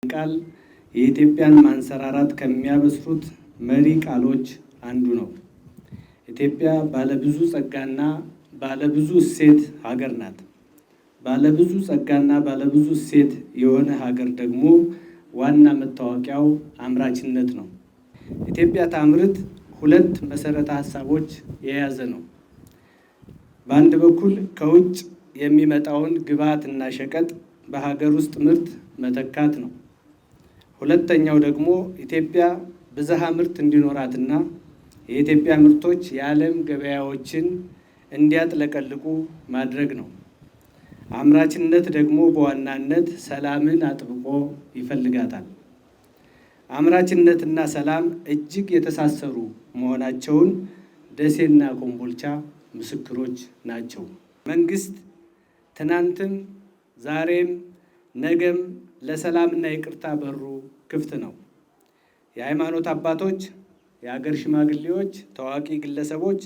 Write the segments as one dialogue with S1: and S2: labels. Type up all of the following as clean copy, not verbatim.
S1: ቃል የኢትዮጵያን ማንሰራራት ከሚያበስሩት መሪ ቃሎች አንዱ ነው። ኢትዮጵያ ባለብዙ ጸጋና ባለብዙ እሴት ሀገር ናት። ባለብዙ ጸጋና ባለብዙ እሴት የሆነ ሀገር ደግሞ ዋና መታወቂያው አምራችነት ነው። ኢትዮጵያ ታምርት ሁለት መሰረተ ሀሳቦች የያዘ ነው። በአንድ በኩል ከውጭ የሚመጣውን ግብዓትና ሸቀጥ በሀገር ውስጥ ምርት መተካት ነው። ሁለተኛው ደግሞ ኢትዮጵያ ብዝሃ ምርት እንዲኖራትና የኢትዮጵያ ምርቶች የዓለም ገበያዎችን እንዲያጥለቀልቁ ማድረግ ነው። አምራችነት ደግሞ በዋናነት ሰላምን አጥብቆ ይፈልጋታል። አምራችነትና ሰላም እጅግ የተሳሰሩ መሆናቸውን ደሴና ኮምቦልቻ ምስክሮች ናቸው። መንግስት ትናንትም ዛሬም ነገም ለሰላምና ይቅርታ በሩ ክፍት ነው። የሃይማኖት አባቶች፣ የሀገር ሽማግሌዎች፣ ታዋቂ ግለሰቦች፣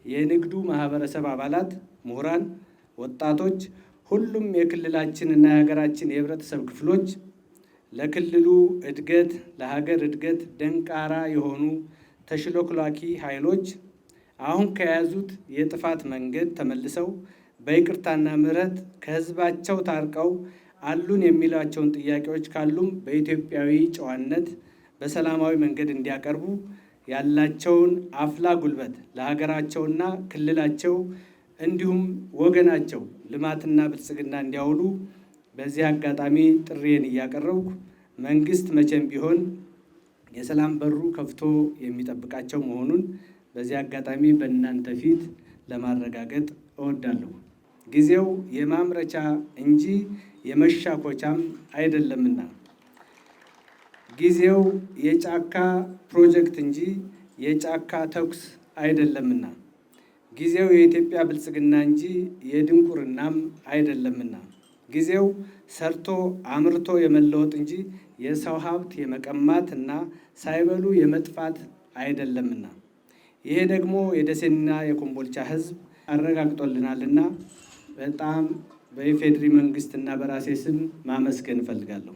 S1: የንግዱ ማህበረሰብ አባላት፣ ምሁራን፣ ወጣቶች፣ ሁሉም የክልላችን እና የሀገራችን የህብረተሰብ ክፍሎች ለክልሉ እድገት፣ ለሀገር እድገት ደንቃራ የሆኑ ተሽሎክላኪ ኃይሎች አሁን ከያዙት የጥፋት መንገድ ተመልሰው በይቅርታና ምሕረት ከህዝባቸው ታርቀው አሉን የሚሏቸውን ጥያቄዎች ካሉም በኢትዮጵያዊ ጨዋነት በሰላማዊ መንገድ እንዲያቀርቡ ያላቸውን አፍላ ጉልበት ለሀገራቸውና ክልላቸው እንዲሁም ወገናቸው ልማትና ብልጽግና እንዲያውሉ በዚህ አጋጣሚ ጥሪዬን እያቀረብኩ መንግስት መቼም ቢሆን የሰላም በሩ ከፍቶ የሚጠብቃቸው መሆኑን በዚህ አጋጣሚ በእናንተ ፊት ለማረጋገጥ እወዳለሁ። ጊዜው የማምረቻ እንጂ የመሻኮቻም አይደለምና፣ ጊዜው የጫካ ፕሮጀክት እንጂ የጫካ ተኩስ አይደለምና፣ ጊዜው የኢትዮጵያ ብልጽግና እንጂ የድንቁርናም አይደለምና፣ ጊዜው ሰርቶ አምርቶ የመለወጥ እንጂ የሰው ሀብት የመቀማት እና ሳይበሉ የመጥፋት አይደለምና፣ ይሄ ደግሞ የደሴና የኮምቦልቻ ህዝብ አረጋግጦልናልና በጣም በኢፌዴሪ መንግስትና በራሴ ስም ማመስገን እፈልጋለሁ።